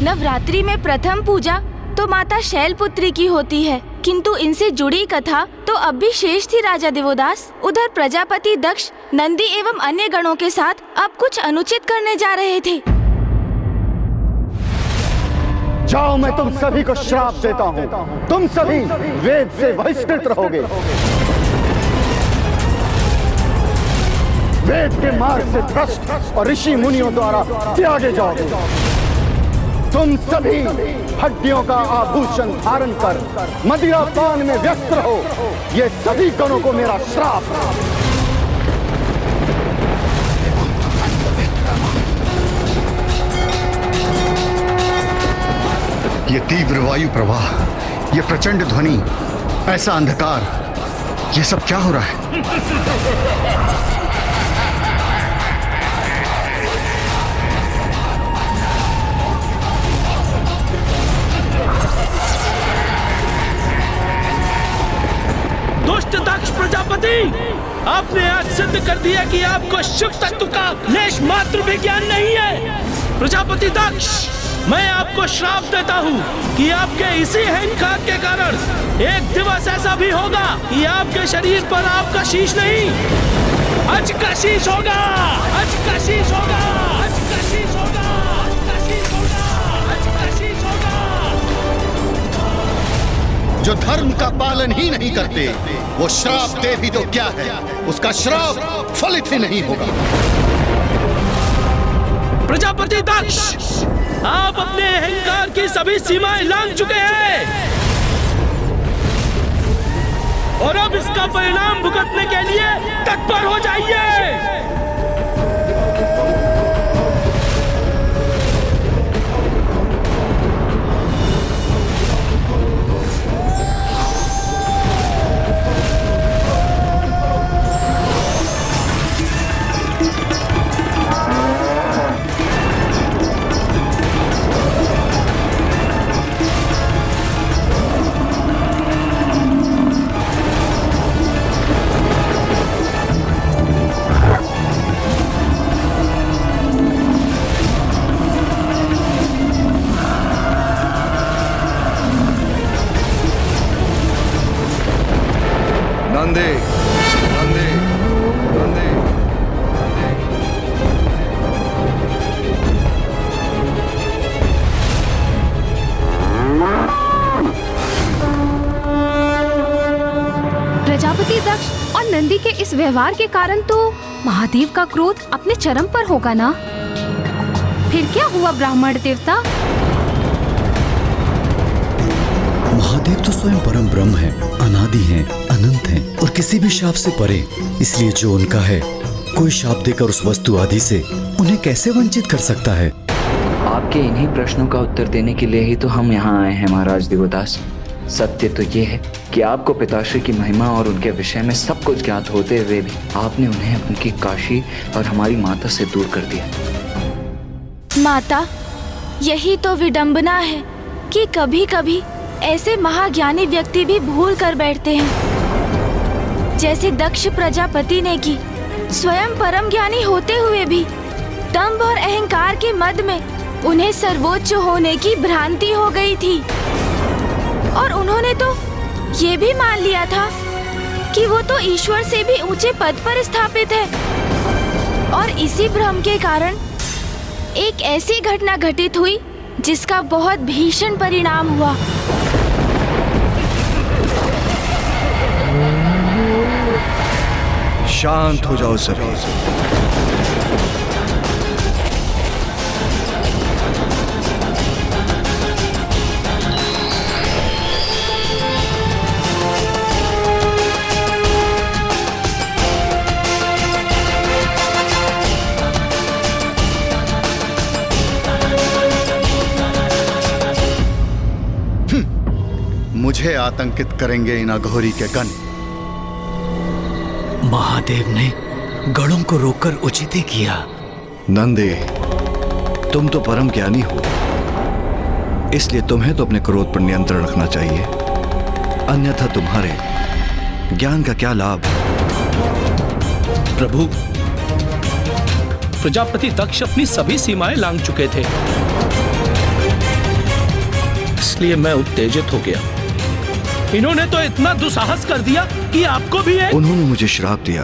नवरात्रि में प्रथम पूजा तो माता शैलपुत्री की होती है, किंतु इनसे जुड़ी कथा तो अब भी शेष थी राजा देवोदास। उधर प्रजापति दक्ष नंदी एवं अन्य गणों के साथ अब कुछ अनुचित करने जा रहे थे। जाओ, मैं तुम सभी को श्राप देता हूँ। तुम सभी वेद से बहिष्कृत रहोगे। वेद के मार्ग से भ्रष्ट और ऋषि मुनियों द्वारा त्यागे जाओगे। तुम सभी हड्डियों का आभूषण धारण कर मदिरा पान में व्यस्त रहो। ये सभी गणों को मेरा श्राप। ये तीव्र वायु प्रवाह, ये प्रचंड ध्वनि, ऐसा अंधकार, ये सब क्या हो रहा है? दुष्ट दक्ष प्रजापति, आपने आज सिद्ध कर दिया कि आपको शिव तत्व का लेश मात्र भी ज्ञान नहीं है। प्रजापति दक्ष, मैं आपको श्राप देता हूँ कि आपके इसी अहंकार के कारण एक दिवस ऐसा भी होगा कि आपके शरीर पर आपका शीश नहीं, अज का शीश होगा। अज का शीश होगा। अज का शीश होगा। अज का शीश होगा। अज का शीश होगा। जो धर्म का पालन ही नहीं करते, वो श्राप दे भी तो क्या है, उसका श्राप फलित ही नहीं होगा। प्रजापति दक्ष, आप अपने अहंकार की सभी सीमाएं लांघ चुके हैं और अब इसका परिणाम भुगतने के लिए तत्पर हो जाइए। नंदी, नंदी, नंदी, प्रजापति दक्ष और नंदी के इस व्यवहार के कारण तो महादेव का क्रोध अपने चरम पर होगा ना? फिर क्या हुआ ब्राह्मण देवता? महादेव तो स्वयं परम ब्रह्म है, अनादि हैं, अनंत हैं और किसी भी शाप से परे। इसलिए जो उनका है, कोई शाप देकर उस वस्तु आदि से उन्हें कैसे वंचित कर सकता है? आपके इन्हीं प्रश्नों का उत्तर देने के लिए ही तो हम यहाँ आए हैं महाराज देवदास। सत्य तो ये है कि आपको पिताश्री की महिमा और उनके विषय में सब कुछ ज्ञात होते हुए भी आपने उन्हें उनकी काशी और हमारी माता से दूर कर दिया। माता, यही तो विडंबना है कि कभी कभी ऐसे महाज्ञानी व्यक्ति भी भूल कर बैठते हैं, जैसे दक्ष प्रजापति ने की। स्वयं परम ज्ञानी होते हुए भी दंभ और अहंकार के मद में उन्हें सर्वोच्च होने की भ्रांति हो गई थी और उन्होंने तो ये भी मान लिया था कि वो तो ईश्वर से भी ऊंचे पद पर स्थापित है। और इसी भ्रम के कारण एक ऐसी घटना घटित हुई जिसका बहुत भीषण परिणाम हुआ। शांत हो जाओ सभी। मुझे आतंकित करेंगे इन अघोरी के गण। महादेव ने गणों को रोककर उचित ही किया। नंदे, तुम तो परम ज्ञानी हो, इसलिए तुम्हें तो अपने क्रोध पर नियंत्रण रखना चाहिए, अन्यथा तुम्हारे ज्ञान का क्या लाभ? प्रभु, प्रजापति दक्ष अपनी सभी सीमाएं लांघ चुके थे। इसलिए मैं उत्तेजित हो गया। इन्होंने तो इतना दुस्साहस कर दिया कि आपको भी है। उन्होंने मुझे श्राप दिया।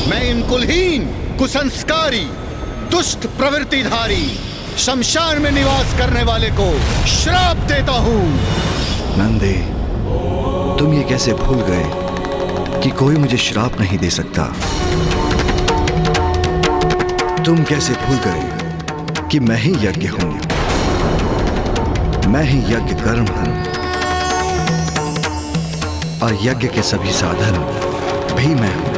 मैं इन कुलहीन, कुसंस्कारी, दुष्ट प्रवृत्तिधारी, शमशान में निवास करने वाले को श्राप देता हूँ। नंदे, तुम ये कैसे भूल गए कि कोई मुझे श्राप नहीं दे सकता? तुम कैसे भूल गए कि मैं ही यज्ञ हूं, मैं ही यज्ञ कर्म हूं, और यज्ञ के सभी साधन भी मैं हूं।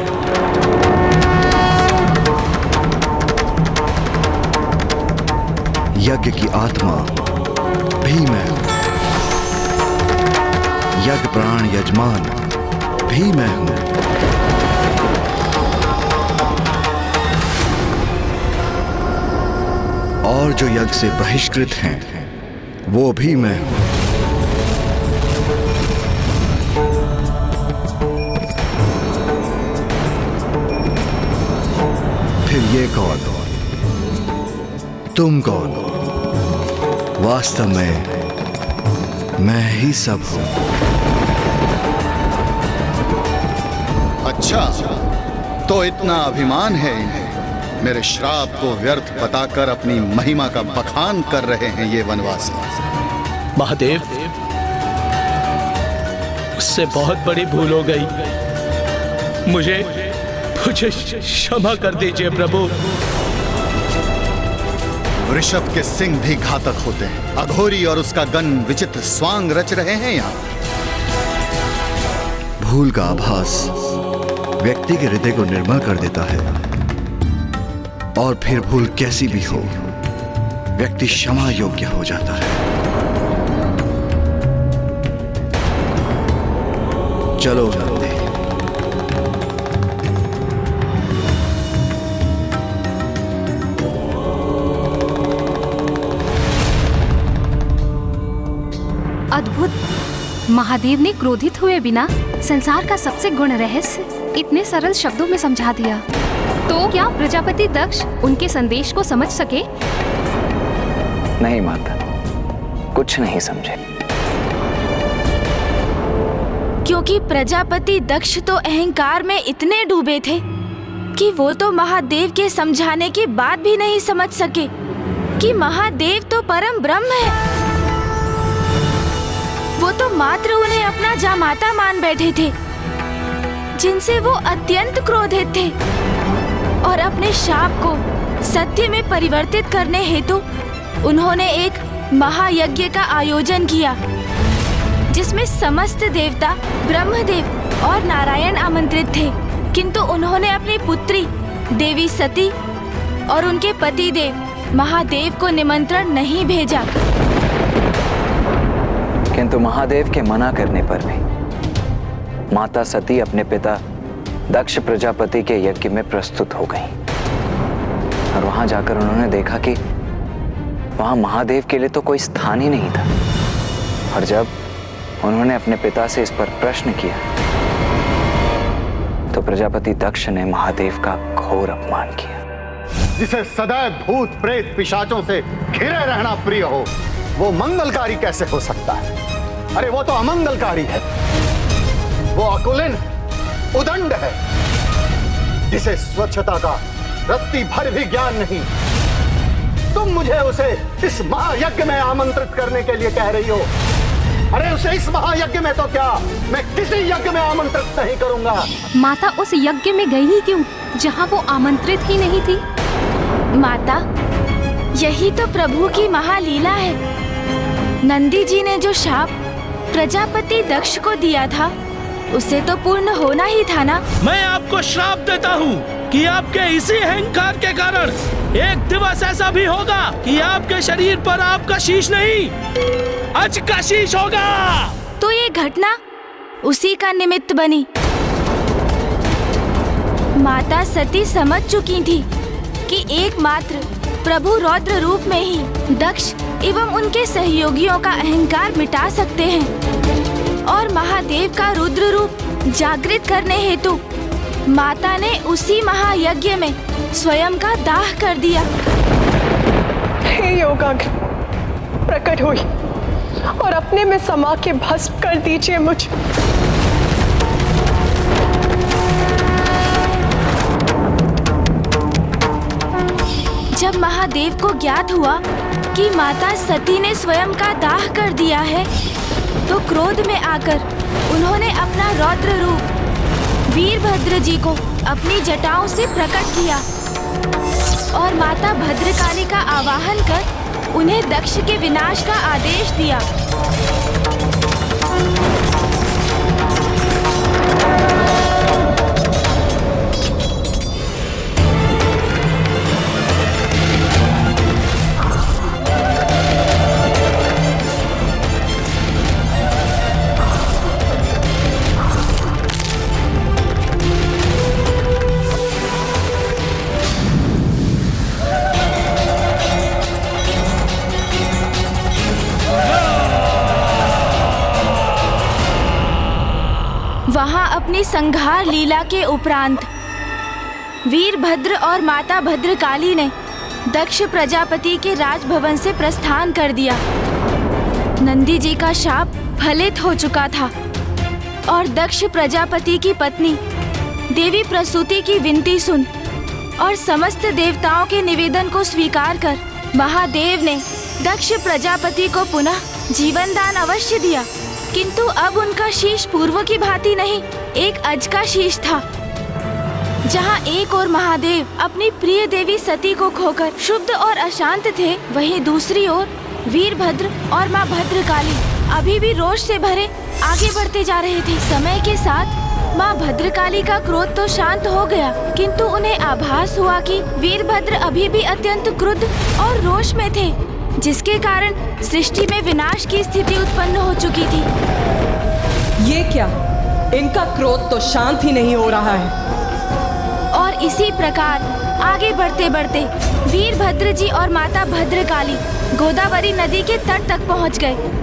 यज्ञ की आत्मा भी मैं हूं, यज्ञ प्राण यजमान भी मैं हूं। और जो यज्ञ से बहिष्कृत हैं, वो भी मैं हूं। फिर ये कौन? तुम कौन? वास्तव में मैं ही सब हूं। अच्छा, तो इतना अभिमान है इन्हें। मेरे श्राप को व्यर्थ बताकर अपनी महिमा का बखान कर रहे हैं ये वनवासी। महादेव, उससे बहुत बड़ी भूल हो गई। मुझे क्षमा कर दीजिए प्रभु। वृषभ के सिंह भी घातक होते हैं। अघोरी और उसका गण विचित्र स्वांग रच रहे हैं यहाँ। भूल का आभास व्यक्ति के हृदय को निर्मल कर देता है, और फिर भूल कैसी भी हो, व्यक्ति क्षमा योग्य हो जाता है। चलो नंदे। अद्भुत। महादेव ने क्रोधित हुए बिना संसार का सबसे गुण रहस्य इतने सरल शब्दों में समझा दिया। तो क्या प्रजापति दक्ष उनके संदेश को समझ सके? नहीं माता, कुछ नहीं समझे। क्योंकि प्रजापति दक्ष तो अहंकार में इतने डूबे थे कि वो तो महादेव के समझाने के बाद भी नहीं समझ सके कि महादेव तो परम ब्रह्म है। वो तो मात्र उन्हें अपना जामाता मान बैठे थे, जिनसे वो अत्यंत क्रोधित थे, और अपने शाप को सत्य में परिवर्तित करने हेतु उन्होंने एक महायज्ञ का आयोजन किया, जिसमें समस्त देवता, ब्रह्मदेव और नारायण आमंत्रित थे। किंतु उन्होंने अपनी पुत्री देवी सती और उनके पति देव महादेव को निमंत्रण नहीं भेजा। किंतु महादेव के मना करने पर भी माता सती अपने पिता दक्ष प्रजापति के यज्ञ में प्रस्तुत हो गईं। और वहां जाकर उन्होंने देखा कि वहां महादेव के लिए तो कोई स्थान ही नहीं था। और जब उन्होंने अपने पिता से इस पर प्रश्न किया तो प्रजापति दक्ष ने महादेव का घोर अपमान किया। जिसे सदैव भूत प्रेत पिशाचों से घिरे रहना प्रिय हो, वो मंगलकारी कैसे हो सकता है? अरे वो तो अमंगलकारी है। वो अकुलिन, उदंड है, जिसे स्वच्छता का रत्ती भर भी ज्ञान नहीं। तुम मुझे उसे इस महायज्ञ में आमंत्रित करने के लिए कह रही हो। अरे उसे इस महायज्ञ में तो क्या, मैं किसी यज्ञ में आमंत्रित नहीं करूंगा। माता उस यज्ञ में गई ही क्यों, जहाँ वो आमंत्रित ही नहीं थी? माता, यही तो प्रभु की महालीला है। नंदी जी ने जो शाप प्रजापति दक्ष को दिया था, उसे तो पूर्ण होना ही था ना। मैं आपको श्राप देता हूँ कि आपके इसी अहंकार के कारण एक दिवस ऐसा भी होगा कि आपके शरीर पर आपका शीश नहीं, अज का शीश होगा। तो ये घटना उसी का निमित्त बनी। माता सती समझ चुकी थी कि एकमात्र प्रभु रौद्र रूप में ही दक्ष एवं उनके सहयोगियों का अहंकार मिटा सकते हैं, और महादेव का रुद्र रूप जागृत करने हेतु माता ने उसी महायज्ञ में स्वयं का दाह कर दिया। हे हे योगाग्नि, प्रकट हुई और अपने में समा के भस्म कर दीजिए मुझे। जब महादेव को ज्ञात हुआ कि माता सती ने स्वयं का दाह कर दिया है, तो क्रोध में आकर उन्होंने अपना रौद्र रूप वीरभद्र जी को अपनी जटाओं से प्रकट किया और माता भद्रकाली का आवाहन कर उन्हें दक्ष के विनाश का आदेश दिया। वहां अपनी संहार लीला के उपरांत वीरभद्र और माता भद्रकाली ने दक्ष प्रजापति के राजभवन से प्रस्थान कर दिया। नंदी जी का शाप फलित हो चुका था और दक्ष प्रजापति की पत्नी देवी प्रसूति की विनती सुन और समस्त देवताओं के निवेदन को स्वीकार कर महादेव ने दक्ष प्रजापति को पुनः जीवन दान अवश्य दिया, किंतु अब उनका शीश पूर्व की भांति नहीं, एक अज का शीश था। जहां एक और महादेव अपनी प्रिय देवी सती को खोकर शुद्ध और अशांत थे, वहीं दूसरी ओर वीरभद्र और मां भद्रकाली अभी भी रोष से भरे आगे बढ़ते जा रहे थे। समय के साथ मां भद्रकाली का क्रोध तो शांत हो गया, किंतु उन्हें आभास हुआ कि वीरभद्र अभी भी अत्यंत क्रुद्ध और रोष में थे, जिसके कारण सृष्टि में विनाश की स्थिति उत्पन्न हो चुकी थी। ये क्या? इनका क्रोध तो शांत ही नहीं हो रहा है। और इसी प्रकार आगे बढ़ते बढ़ते वीरभद्र जी और माता भद्रकाली गोदावरी नदी के तट तक पहुंच गए।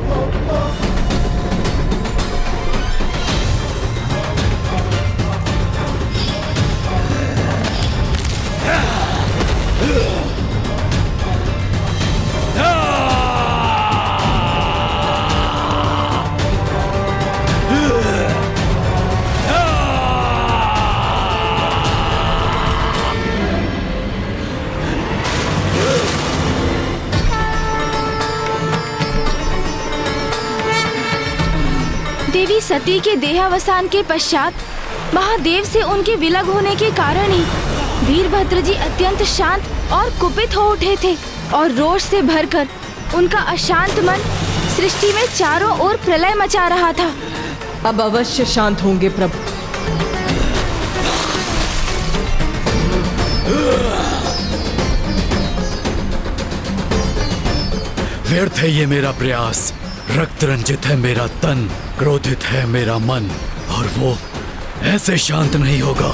देवी सती के देहावसान के पश्चात महादेव से उनके विलग होने के कारण ही वीरभद्र जी अत्यंत शांत और कुपित हो उठे थे और रोष से भरकर उनका अशांत मन सृष्टि में चारों ओर प्रलय मचा रहा था। अब अवश्य शांत होंगे प्रभु। व्यर्थ है ये मेरा प्रयास, रक्त रंजित है मेरा तन, क्रोधित है मेरा मन, और वो ऐसे शांत नहीं होगा।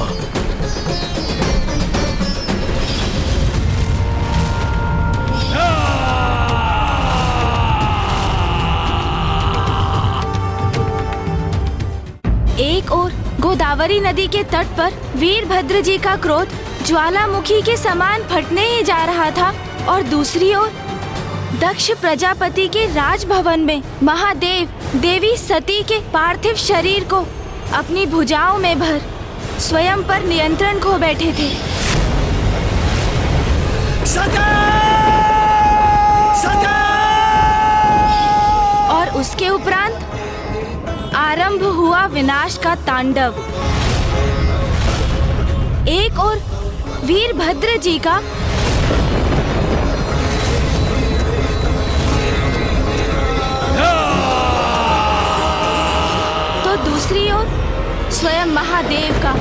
एक ओर गोदावरी नदी के तट पर वीरभद्र जी का क्रोध ज्वालामुखी के समान फटने ही जा रहा था और दूसरी ओर दक्ष प्रजापति के राजभवन में महादेव देवी सती के पार्थिव शरीर को अपनी भुजाओं में भर स्वयं पर नियंत्रण खो बैठे थे। और उसके उपरांत आरंभ हुआ विनाश का तांडव। एक और वीरभद्र जी का तो दूसरी ओर स्वयं महादेव का।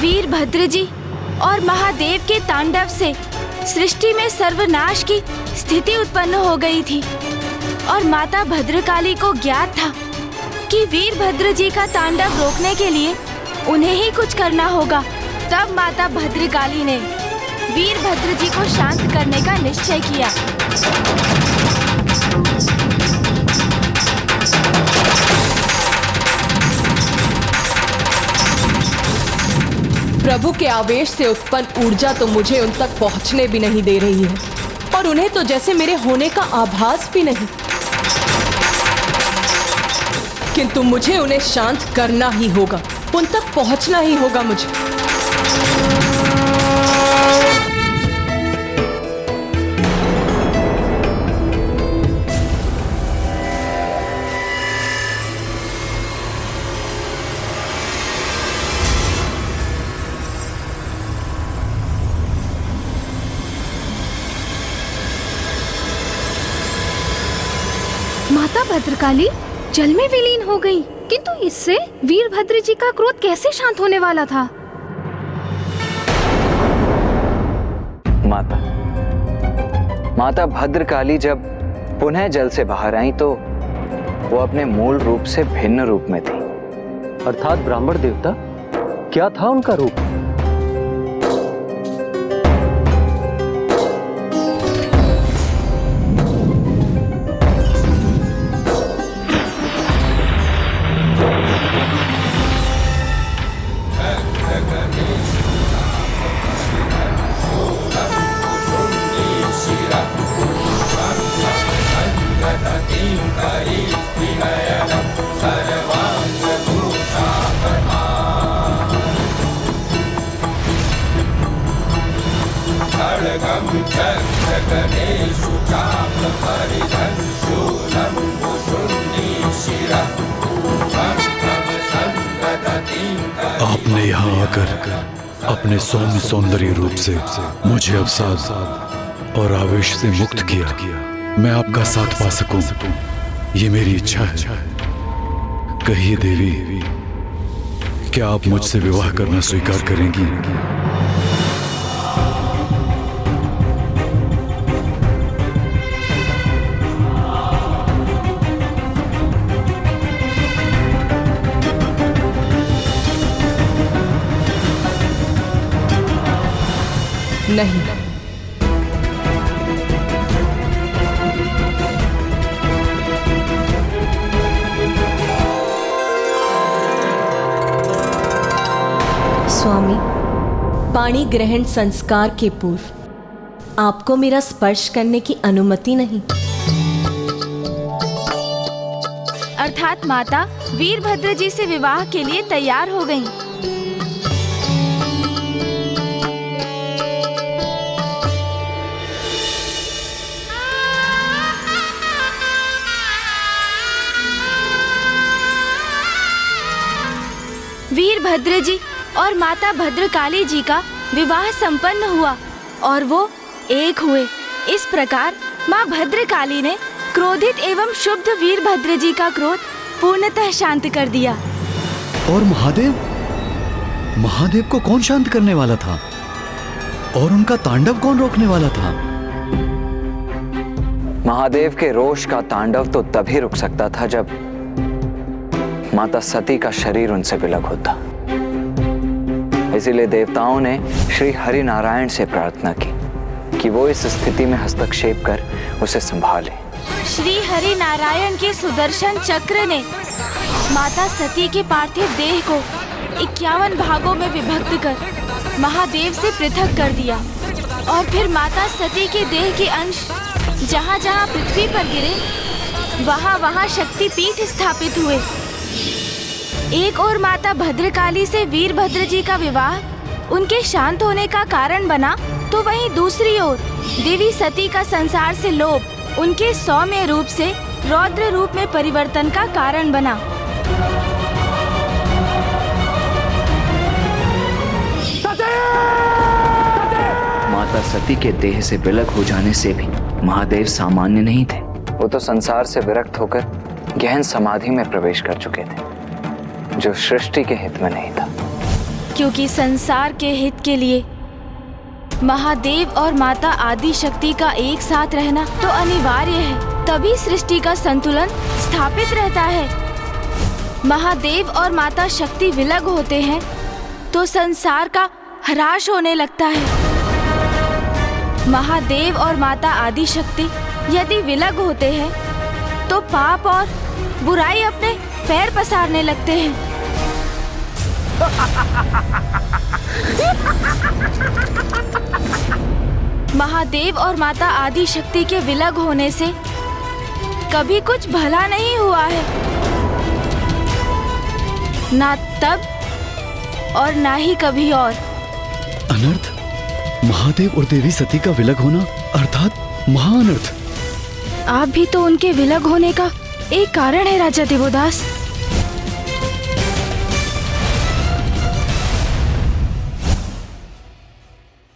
वीरभद्र जी और महादेव के तांडव से सृष्टि में सर्वनाश की स्थिति उत्पन्न हो गई थी और माता भद्रकाली को ज्ञात था कि वीरभद्र जी का तांडव रोकने के लिए उन्हें ही कुछ करना होगा। तब माता भद्रकाली ने वीरभद्र जी को शांत करने का निश्चय किया। प्रभु के आवेश से उत्पन्न ऊर्जा तो मुझे उन तक पहुंचने भी नहीं दे रही है और उन्हें तो जैसे मेरे होने का आभास भी नहीं। किंतु मुझे उन्हें शांत करना ही होगा, उन तक पहुंचना ही होगा मुझे। माता भद्रकाली जल में विलीन हो गई, किंतु इससे वीरभद्र जी का क्रोध कैसे शांत होने वाला था? माता भद्रकाली जब पुनः जल से बाहर आई तो वो अपने मूल रूप से भिन्न रूप में थी। अर्थात ब्राह्मण देवता, क्या था उनका रूप? आपने यहाँ आकर अपने सौम्य सौंदर्य रूप से मुझे अवसाद और आवेश से मुक्त किया। मैं आपका साथ पा सकूं, ये मेरी इच्छा है। कहिए देवी, क्या आप मुझसे विवाह करना स्वीकार करेंगी? नहीं। स्वामी, पाणी ग्रहण संस्कार के पूर्व आपको मेरा स्पर्श करने की अनुमति नहीं। अर्थात माता वीरभद्र जी से विवाह के लिए तैयार हो गईं। वीरभद्र जी और माता भद्रकाली जी का विवाह संपन्न हुआ और वो एक हुए। इस प्रकार माँ भद्रकाली ने क्रोधित एवं शुद्ध वीरभद्र जी का क्रोध पूर्णतः शांत कर दिया। और महादेव को कौन शांत करने वाला था? और उनका तांडव कौन रोकने वाला था? महादेव के रोष का तांडव तो तभी रुक सकता था जब माता सती का शरीर उनसे विलग होता। इसीलिए देवताओं ने श्री हरि नारायण से प्रार्थना की कि वो इस स्थिति में हस्तक्षेप कर उसे संभाले। श्री हरि नारायण के सुदर्शन चक्र ने माता सती के पार्थिव देह को 51 भागों में विभक्त कर महादेव से पृथक कर दिया और फिर माता सती के देह के अंश जहाँ जहाँ पृथ्वी पर गिरे वहाँ वहाँ शक्तिपीठ स्थापित हुए। एक और माता भद्रकाली से वीरभद्र जी का विवाह उनके शांत होने का कारण बना, तो वहीं दूसरी ओर देवी सती का संसार से लोभ उनके सौम्य रूप से रौद्र रूप में परिवर्तन का कारण बना। माता सती के देह से विलग हो जाने से भी महादेव सामान्य नहीं थे। वो तो संसार से विरक्त होकर गहन समाधि में प्रवेश कर चुके थे, जो सृष्टि के हित में नहीं था। क्योंकि संसार के हित के लिए महादेव और माता आदि शक्ति का एक साथ रहना तो अनिवार्य है, तभी सृष्टि का संतुलन स्थापित रहता है। महादेव और माता शक्ति विलग होते हैं तो संसार का ह्रास होने लगता है। महादेव और माता आदि शक्ति यदि विलग होते हैं तो पाप और बुराई अपने पैर पसारने लगते हैं। महादेव और माता आदि शक्ति के विलग होने से कभी कुछ भला नहीं हुआ है, ना तब और ना ही कभी और। अनर्थ? महादेव और देवी सती का विलग होना अर्थात महाअनर्थ। आप भी तो उनके विलग होने का एक कारण है राजा देवोदास।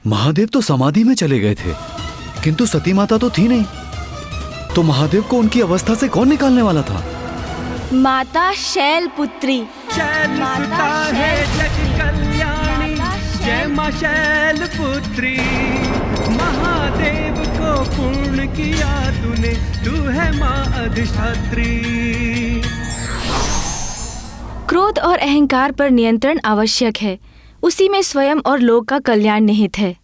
महादेव तो समाधि में चले गए थे, किंतु सती माता तो थी नहीं। तो महादेव को उनकी अवस्था से कौन निकालने वाला था? माता शैलपुत्री। शैलसुता है जग कल्याणी, जय मां शैलपुत्री। महादेव को पूर्ण किया तूने, तू है मां अधिष्ठात्री। क्रोध और अहंकार पर नियंत्रण आवश्यक है, उसी में स्वयं और लोक का कल्याण निहित है।